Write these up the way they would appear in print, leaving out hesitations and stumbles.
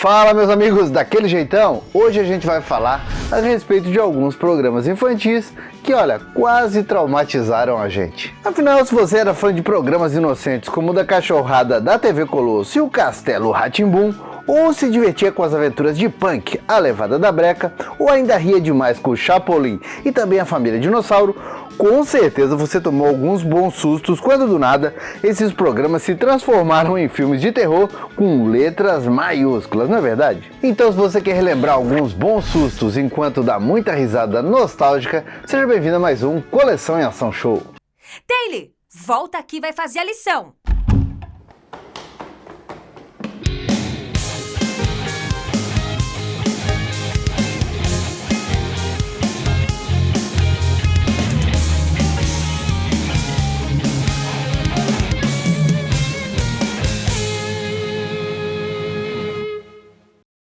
Fala, meus amigos, daquele jeitão? Hoje a gente vai falar a respeito de alguns programas infantis que, olha, quase traumatizaram a gente. Afinal, se você era fã de programas inocentes como o da Cachorrada da TV Colosso e o Castelo Rá-Tim-Bum, ou se divertia com as aventuras de Punk, a Levada da Breca, ou ainda ria demais com o Chapolin e também a Família Dinossauro, com certeza você tomou alguns bons sustos quando do nada esses programas se transformaram em filmes de terror com letras maiúsculas, não é verdade? Então, se você quer relembrar alguns bons sustos enquanto dá muita risada nostálgica, seja bem-vindo a mais um Coleção em Ação Show. Taylor, volta aqui e vai fazer a lição.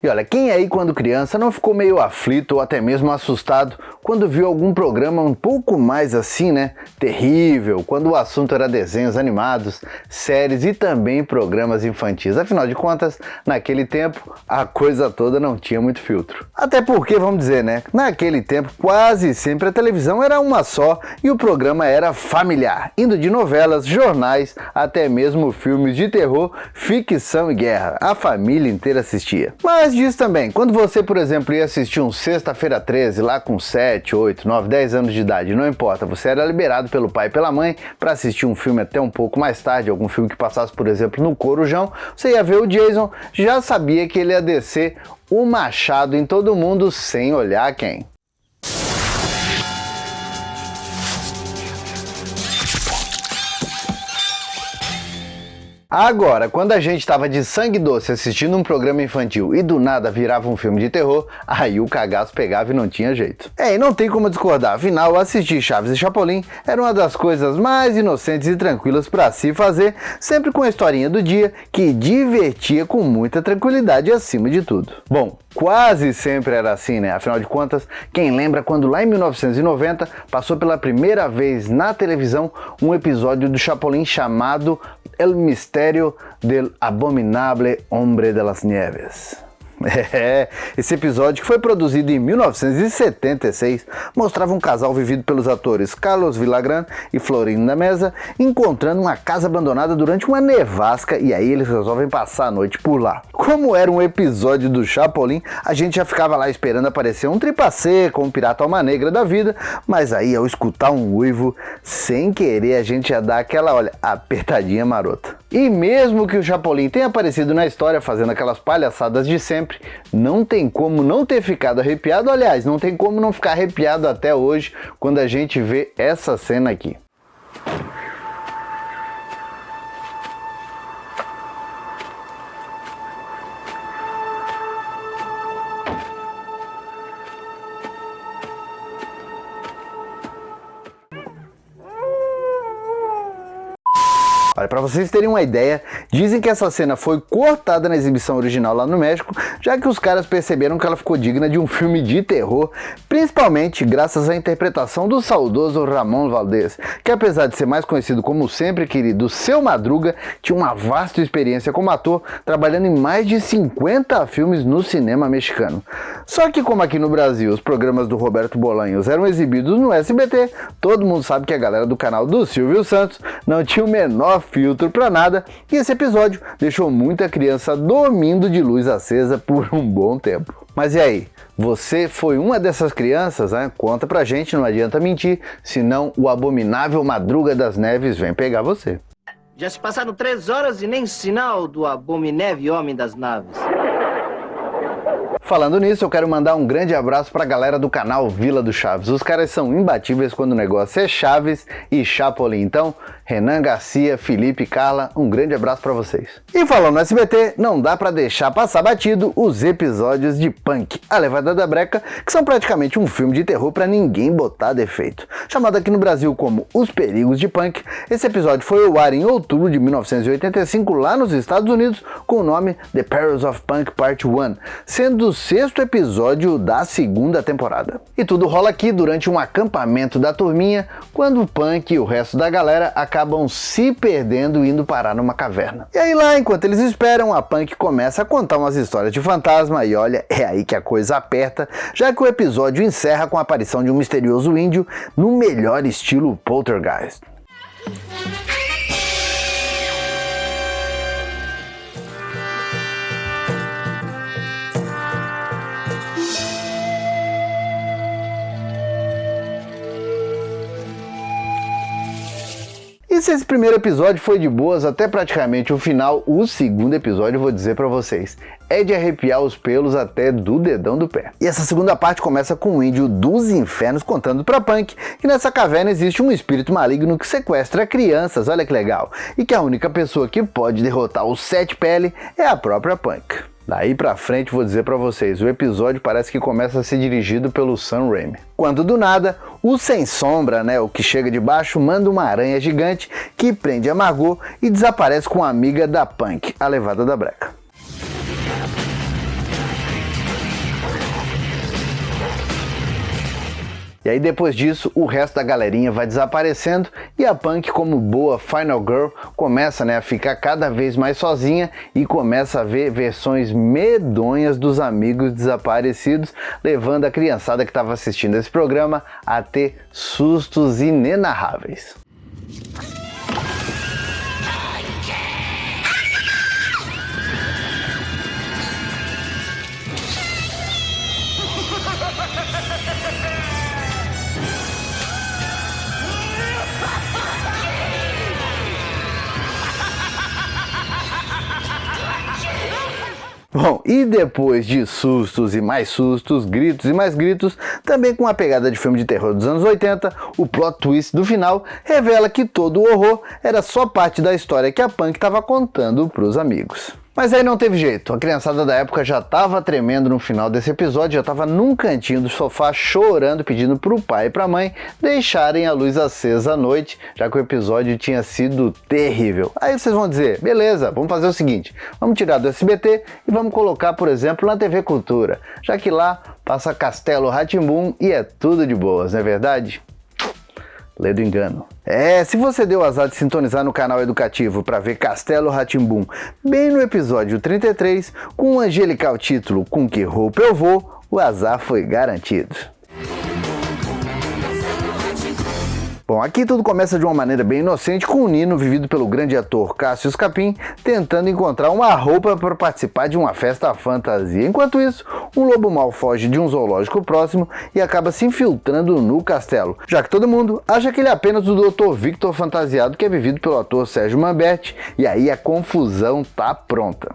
E olha, quem aí quando criança não ficou meio aflito ou até mesmo assustado quando viu algum programa um pouco mais assim, né, terrível, quando o assunto era desenhos animados, séries e também programas infantis. Afinal de contas, naquele tempo, a coisa toda não tinha muito filtro. Até porque, vamos dizer, né, naquele tempo quase sempre a televisão era uma só e o programa era familiar, indo de novelas, jornais, até mesmo filmes de terror, ficção e guerra. A família inteira assistia. Mas diz também, quando você, por exemplo, ia assistir um Sexta-feira 13 lá com 7, 8, 9, 10 anos de idade, não importa, você era liberado pelo pai e pela mãe para assistir um filme até um pouco mais tarde, algum filme que passasse, por exemplo, no Corujão, você ia ver o Jason, já sabia que ele ia descer o machado em todo mundo sem olhar quem. Agora, quando a gente tava de sangue doce assistindo um programa infantil e do nada virava um filme de terror, aí o cagaço pegava e não tinha jeito. E não tem como discordar, afinal assistir Chaves e Chapolin era uma das coisas mais inocentes e tranquilas para se fazer, sempre com a historinha do dia que divertia com muita tranquilidade acima de tudo. Bom, quase sempre era assim, né? Afinal de contas, quem lembra quando lá em 1990 passou pela primeira vez na televisão um episódio do Chapolin chamado El Misterio del Abominable Hombre de las Nieves. Esse episódio, que foi produzido em 1976, mostrava um casal vivido pelos atores Carlos Villagrán e Florinda Meza encontrando uma casa abandonada durante uma nevasca e aí eles resolvem passar a noite por lá. Como era um episódio do Chapolin, a gente já ficava lá esperando aparecer um tripa-seca, um pirata alma negra da vida, mas aí ao escutar um uivo, sem querer a gente já dá aquela, olha, apertadinha marota. E mesmo que o Chapolin tenha aparecido na história fazendo aquelas palhaçadas de sempre, não tem como não ter ficado arrepiado, aliás, não tem como não ficar arrepiado até hoje quando a gente vê essa cena aqui. Olha, para vocês terem uma ideia, dizem que essa cena foi cortada na exibição original lá no México, já que os caras perceberam que ela ficou digna de um filme de terror, principalmente graças à interpretação do saudoso Ramón Valdés, que apesar de ser mais conhecido como o sempre querido Seu Madruga, tinha uma vasta experiência como ator, trabalhando em mais de 50 filmes no cinema mexicano. Só que como aqui no Brasil os programas do Roberto Bolanhos eram exibidos no SBT, todo mundo sabe que a galera do canal do Silvio Santos não tinha o menor filtro pra nada, e esse episódio deixou muita criança dormindo de luz acesa por um bom tempo. Mas e aí, você foi uma dessas crianças, né? Conta pra gente, não adianta mentir, senão o abominável Madruga das Neves vem pegar você. Já se passaram 3 horas e nem sinal do abominável Homem das Naves. Falando nisso, eu quero mandar um grande abraço pra galera do canal Vila do Chaves. Os caras são imbatíveis quando o negócio é Chaves e Chapolin. Então, Renan Garcia, Felipe e Carla, um grande abraço pra vocês. E falando no SBT, não dá pra deixar passar batido os episódios de Punk, a Levada da Breca, que são praticamente um filme de terror pra ninguém botar defeito. Chamado aqui no Brasil como Os Perigos de Punk, esse episódio foi ao ar em outubro de 1985 lá nos Estados Unidos com o nome The Perils of Punk Part 1, sendo o 6º episódio da 2ª temporada. E tudo rola aqui durante um acampamento da turminha, quando o Punk e o resto da galera acabam se perdendo indo parar numa caverna. E aí lá, enquanto eles esperam, a Punk começa a contar umas histórias de fantasma e olha, é aí que a coisa aperta, já que o episódio encerra com a aparição de um misterioso índio no melhor estilo Poltergeist. E se esse primeiro episódio foi de boas até praticamente o final, o 2º episódio, eu vou dizer pra vocês, é de arrepiar os pelos até do dedão do pé. E essa segunda parte começa com o índio dos infernos contando pra Punk que nessa caverna existe um espírito maligno que sequestra crianças, olha que legal, e que a única pessoa que pode derrotar o Sete Pele é a própria Punk. Daí pra frente vou dizer pra vocês, o episódio parece que começa a ser dirigido pelo Sam Raimi. Quando do nada, o Sem Sombra, o que chega de baixo, manda uma aranha gigante que prende a Margot e desaparece com a amiga da Punk, a Levada da Breca. E aí depois disso, o resto da galerinha vai desaparecendo e a Punk, como boa Final Girl, começa a ficar cada vez mais sozinha e começa a ver versões medonhas dos amigos desaparecidos, levando a criançada que estava assistindo esse programa a ter sustos inenarráveis. Bom, e depois de sustos e mais sustos, gritos e mais gritos, também com uma pegada de filme de terror dos anos 80, o plot twist do final revela que todo o horror era só parte da história que a Punk estava contando para os amigos. Mas aí não teve jeito, a criançada da época já estava tremendo no final desse episódio, já estava num cantinho do sofá chorando, pedindo pro pai e pra mãe deixarem a luz acesa à noite, já que o episódio tinha sido terrível. Aí vocês vão dizer, beleza, vamos fazer o seguinte, vamos tirar do SBT e vamos colocar, por exemplo, na TV Cultura, já que lá passa Castelo Rá-Tim-Bum e é tudo de boas, não é verdade? Lê do engano. Se você deu o azar de sintonizar no canal educativo para ver Castelo Rá-Tim-Bum bem no episódio 33, com o angelical título Com Que Roupa Eu Vou, o azar foi garantido. Bom, aqui tudo começa de uma maneira bem inocente, com o Nino, vivido pelo grande ator Cássio Scapim, tentando encontrar uma roupa para participar de uma festa fantasia. Enquanto isso, um lobo mau foge de um zoológico próximo e acaba se infiltrando no castelo, já que todo mundo acha que ele é apenas o Dr. Victor fantasiado, que é vivido pelo ator Sérgio Manberti, e aí a confusão tá pronta.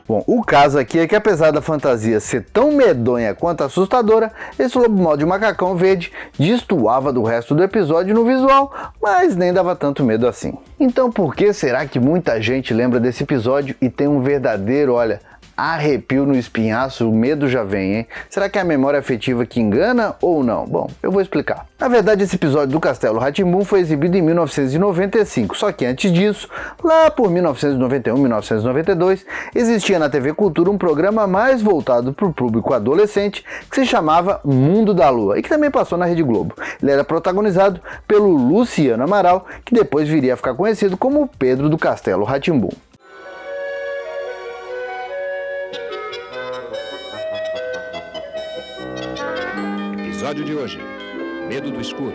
Bom, o caso aqui é que apesar da fantasia ser tão medonha quanto assustadora, esse lobo mau de macacão verde destoava do resto do episódio no visual, mas nem dava tanto medo assim. Então por que será que muita gente lembra desse episódio e tem um verdadeiro, arrepio no espinhaço, o medo já vem, hein? Será que é a memória afetiva que engana ou não? Bom, eu vou explicar. Na verdade, esse episódio do Castelo Rá-Tim-Bum foi exibido em 1995, só que antes disso, lá por 1991, 1992, existia na TV Cultura um programa mais voltado para o público adolescente que se chamava Mundo da Lua e que também passou na Rede Globo. Ele era protagonizado pelo Luciano Amaral, que depois viria a ficar conhecido como Pedro do Castelo Rá-Tim-Bum. Episódio de hoje: Medo do Escuro.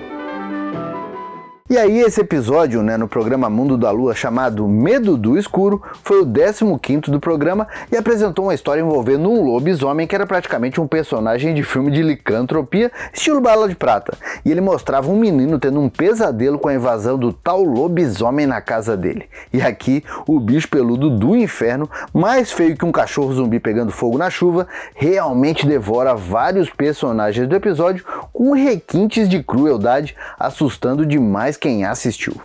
E aí esse episódio, no programa Mundo da Lua, chamado Medo do Escuro, foi o 15º do programa e apresentou uma história envolvendo um lobisomem que era praticamente um personagem de filme de licantropia, estilo Bala de Prata. E ele mostrava um menino tendo um pesadelo com a invasão do tal lobisomem na casa dele. E aqui, o bicho peludo do inferno, mais feio que um cachorro zumbi pegando fogo na chuva, realmente devora vários personagens do episódio com requintes de crueldade, assustando demais quem assistiu.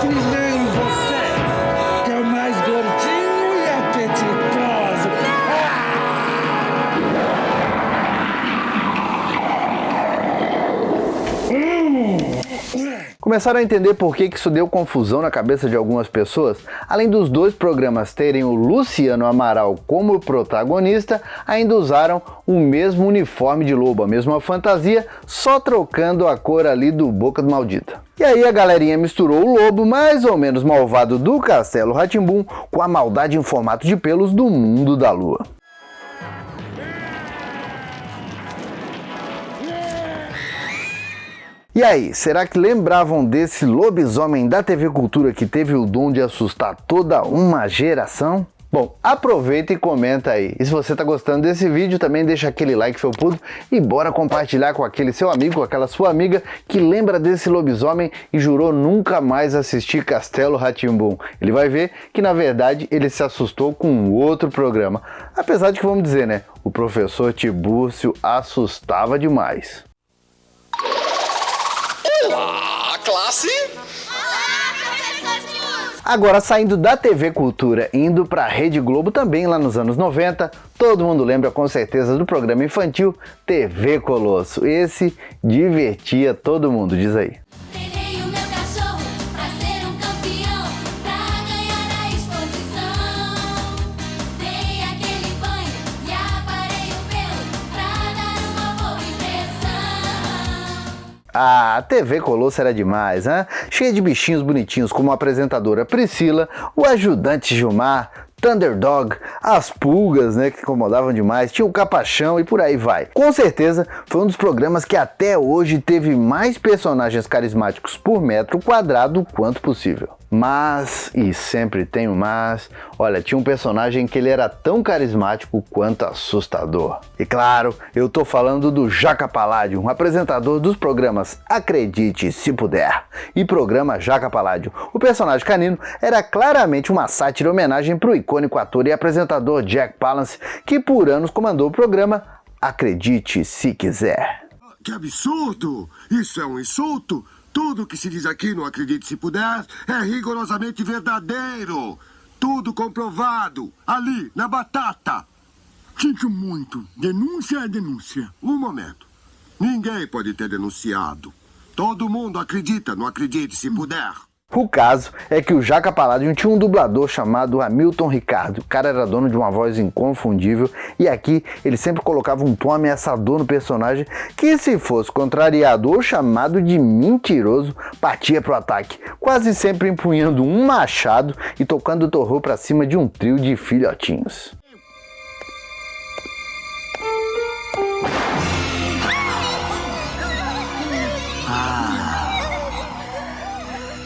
Que nem você, que é o mais gordinho e apetitoso. Começaram a entender por que isso deu confusão na cabeça de algumas pessoas? Além dos dois programas terem o Luciano Amaral como protagonista, ainda usaram o mesmo uniforme de lobo, a mesma fantasia, só trocando a cor ali do Boca do Maldita. E aí a galerinha misturou o lobo mais ou menos malvado do Castelo Rá-Tim-Bum com a maldade em formato de pelos do Mundo da Lua. E aí, será que lembravam desse lobisomem da TV Cultura que teve o dom de assustar toda uma geração? Bom, aproveita e comenta aí. E se você tá gostando desse vídeo, também deixa aquele like felpudo e bora compartilhar com aquele seu amigo, com aquela sua amiga que lembra desse lobisomem e jurou nunca mais assistir Castelo Rá-Tim-Bum. Ele vai ver que na verdade ele se assustou com um outro programa. Apesar de que vamos dizer, né, o professor Tibúrcio assustava demais. Olá, classe! Olá, professor Tibúrcio! Agora, saindo da TV Cultura, indo para a Rede Globo também lá nos anos 90, todo mundo lembra com certeza do programa infantil TV Colosso. Esse divertia todo mundo, diz aí. Treinei o meu cachorro pra ser um campeão, pra ganhar a exposição. Dei aquele banho e aparei o pelo pra dar uma boa impressão. Ah, a TV Colosso era demais, hein? Cheia de bichinhos bonitinhos como a apresentadora Priscila, o ajudante Gilmar, Thunderdog, as pulgas, né, que incomodavam demais, tinha o Capachão e por aí vai. Com certeza foi um dos programas que até hoje teve mais personagens carismáticos por metro quadrado quanto possível. Mas, e sempre tem um mas, olha, tinha um personagem que ele era tão carismático quanto assustador. E claro, eu tô falando do Jaca Paládio, um apresentador dos programas Acredite Se Puder e programa Jaca Paládio. O personagem canino era claramente uma sátira homenagem pro icônico ator e apresentador Jack Palance, que por anos comandou o programa Acredite Se Quiser. Que absurdo! Isso é um insulto! Tudo que se diz aqui no Acredite Se Puder é rigorosamente verdadeiro. Tudo comprovado. Ali, na batata. Sinto muito. Denúncia é denúncia. Um momento. Ninguém pode ter denunciado. Todo mundo acredita no Acredite Se Puder. O caso é que o Jaca Paládio tinha um dublador chamado Hamilton Ricardo. O cara era dono de uma voz inconfundível e aqui ele sempre colocava um tom ameaçador no personagem que, se fosse contrariado ou chamado de mentiroso, partia pro ataque, quase sempre empunhando um machado e tocando terror pra cima de um trio de filhotinhos.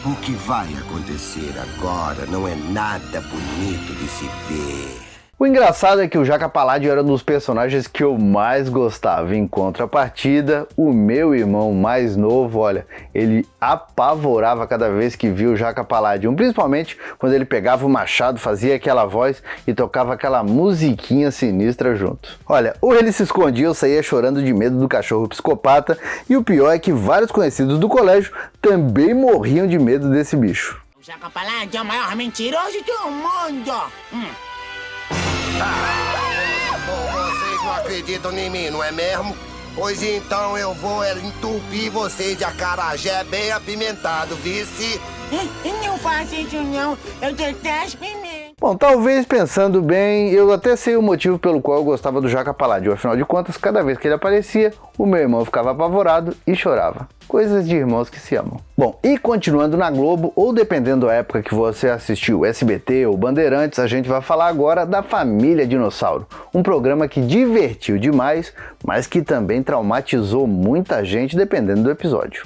O que vai acontecer agora não é nada bonito de se ver. O engraçado é que o Jaca Paládio era um dos personagens que eu mais gostava. Em contrapartida, o meu irmão mais novo, olha, ele apavorava cada vez que via o Jaca Paládio, principalmente quando ele pegava o machado, fazia aquela voz e tocava aquela musiquinha sinistra junto. Olha, ou ele se escondia ou saía chorando de medo do cachorro psicopata, e o pior é que vários conhecidos do colégio também morriam de medo desse bicho. O Jaca Paládio é o maior mentiroso do mundo! Vocês não acreditam em mim, não é mesmo? Pois então eu vou entupir vocês de acarajé bem apimentado, vice? Não faça isso não, eu detesto pimenta. Bom, talvez pensando bem, eu até sei o motivo pelo qual eu gostava do Jaca Paládio. Afinal de contas, cada vez que ele aparecia, o meu irmão ficava apavorado e chorava. Coisas de irmãos que se amam. Bom, e continuando na Globo, ou dependendo da época que você assistiu SBT ou Bandeirantes, a gente vai falar agora da Família Dinossauro. Um programa que divertiu demais, mas que também traumatizou muita gente dependendo do episódio.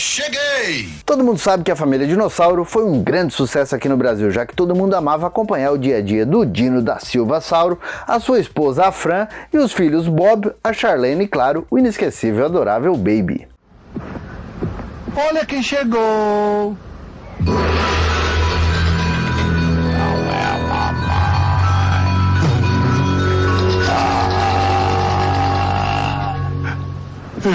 Cheguei! Todo mundo sabe que a Família Dinossauro foi um grande sucesso aqui no Brasil, já que todo mundo amava acompanhar o dia a dia do Dino da Silva Sauro, a sua esposa a Fran e os filhos Bob, a Charlene e, claro, o inesquecível e adorável Baby. Olha quem chegou!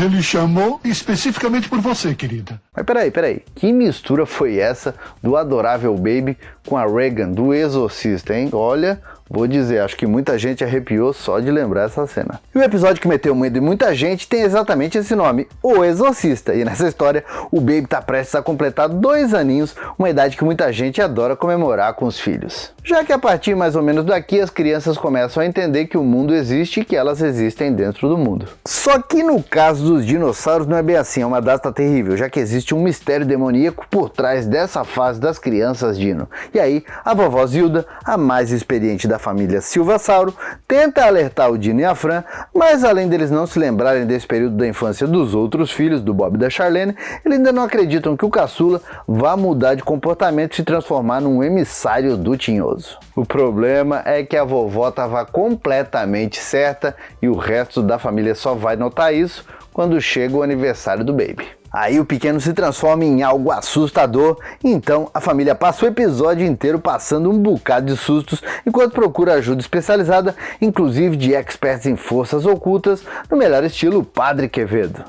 Ele chamou especificamente por você, querida. Mas peraí, que mistura foi essa do adorável Baby com a Regan do Exorcista, hein? Olha, vou dizer, acho que muita gente arrepiou só de lembrar essa cena. E o episódio que meteu medo em muita gente tem exatamente esse nome, O Exorcista. E nessa história, o Baby tá prestes a completar 2 aninhos, uma idade que muita gente adora comemorar com os filhos. Já que a partir mais ou menos daqui, as crianças começam a entender que o mundo existe e que elas existem dentro do mundo. Só que no caso dos dinossauros não é bem assim, é uma data terrível, já que existe um mistério demoníaco por trás dessa fase das crianças dino. E aí, a vovó Zilda, a mais experiente da família Silvasauro, tenta alertar o Dino e a Fran, mas além deles não se lembrarem desse período da infância dos outros filhos, do Bob e da Charlene, eles ainda não acreditam que o caçula vá mudar de comportamento e se transformar num emissário do Tinhoso. O problema é que a vovó estava completamente certa e o resto da família só vai notar isso quando chega o aniversário do Baby. Aí o pequeno se transforma em algo assustador, então a família passa o episódio inteiro passando um bocado de sustos enquanto procura ajuda especializada, inclusive de experts em forças ocultas, no melhor estilo Padre Quevedo.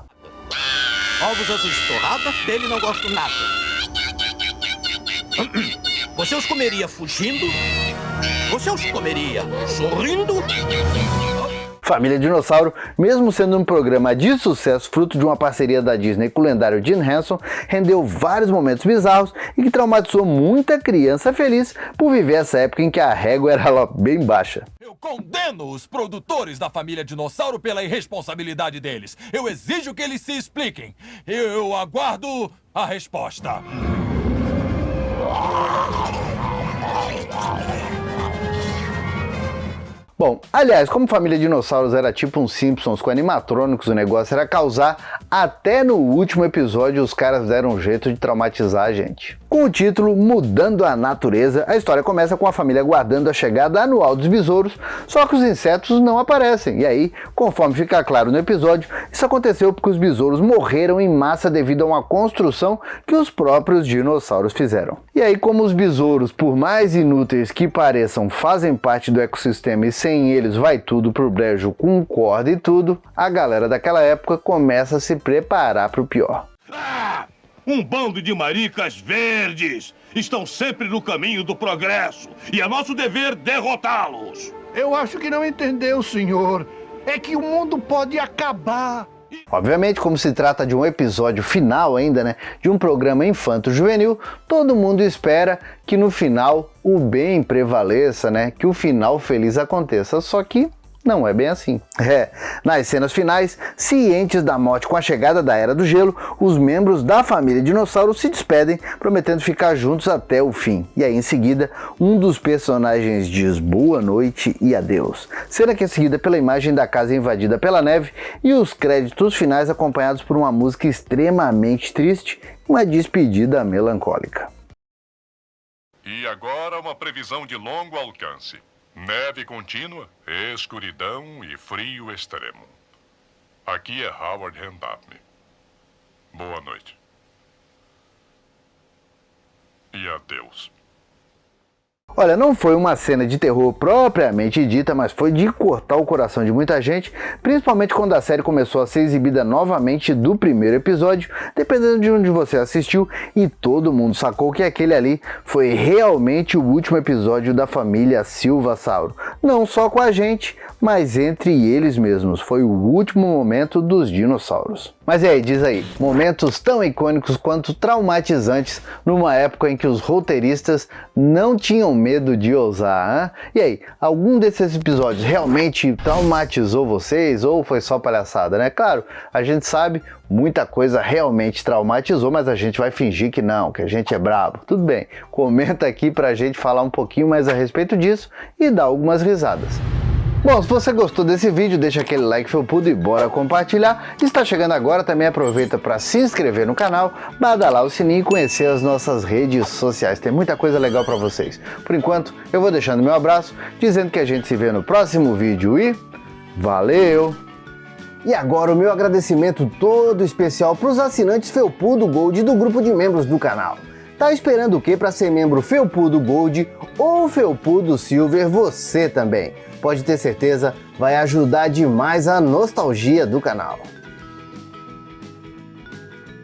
Ovos azuis de torrada, dele não gosto nada. Você os comeria fugindo? Você os comeria sorrindo? Família Dinossauro, mesmo sendo um programa de sucesso fruto de uma parceria da Disney com o lendário Jim Henson, rendeu vários momentos bizarros e que traumatizou muita criança feliz por viver essa época em que a régua era lá bem baixa. Eu condeno os produtores da família Dinossauro pela irresponsabilidade deles. Eu exijo que eles se expliquem. Eu aguardo a resposta. Bom, aliás, como Família Dinossauros era tipo um Simpsons com animatrônicos, o negócio era causar, até no último episódio os caras deram um jeito de traumatizar a gente. Com o título Mudando a Natureza, a história começa com a família aguardando a chegada anual dos besouros, só que os insetos não aparecem. E aí, conforme fica claro no episódio, isso aconteceu porque os besouros morreram em massa devido a uma construção que os próprios dinossauros fizeram. E aí, como os besouros, por mais inúteis que pareçam, fazem parte do ecossistema e sem eles vai tudo pro brejo com corda e tudo, a galera daquela época começa a se preparar pro pior. Um bando de maricas verdes! Estão sempre no caminho do progresso e é nosso dever derrotá-los! Eu acho que não entendeu, senhor. É que o mundo pode acabar. Obviamente, como se trata de um episódio final ainda, né, de um programa infanto-juvenil, todo mundo espera que no final o bem prevaleça, né, que o final feliz aconteça, só que não é bem assim. Nas cenas finais, cientes da morte com a chegada da Era do Gelo, os membros da família Dinossauro se despedem, prometendo ficar juntos até o fim. E aí, em seguida, um dos personagens diz boa noite e adeus. Cena que é seguida pela imagem da casa invadida pela neve e os créditos finais acompanhados por uma música extremamente triste, uma despedida melancólica. E agora uma previsão de longo alcance. Neve contínua, escuridão e frio extremo. Aqui é Howard Hendapne. Boa noite. E adeus. Olha, não foi uma cena de terror propriamente dita, mas foi de cortar o coração de muita gente, principalmente quando a série começou a ser exibida novamente do primeiro episódio, dependendo de onde você assistiu, e todo mundo sacou que aquele ali foi realmente o último episódio da família Silvasauro. Não só com a gente, mas entre eles mesmos. Foi o último momento dos dinossauros. Mas e aí, diz aí, momentos tão icônicos quanto traumatizantes numa época em que os roteiristas não tinham medo de ousar, hein? E aí, algum desses episódios realmente traumatizou vocês ou foi só palhaçada, né? Claro, a gente sabe, muita coisa realmente traumatizou, mas a gente vai fingir que não, que a gente é brabo. Tudo bem, comenta aqui pra gente falar um pouquinho mais a respeito disso e dar algumas risadas. Bom, se você gostou desse vídeo, deixa aquele like felpudo e bora compartilhar. Se está chegando agora, também aproveita para se inscrever no canal, badalar o sininho e conhecer as nossas redes sociais. Tem muita coisa legal para vocês. Por enquanto, eu vou deixando meu abraço, dizendo que a gente se vê no próximo vídeo e valeu! E agora o meu agradecimento todo especial para os assinantes Felpudo Gold do grupo de membros do canal. Tá esperando o que para ser membro Felpudo Gold ou Felpudo Silver você também? Pode ter certeza, vai ajudar demais a nostalgia do canal.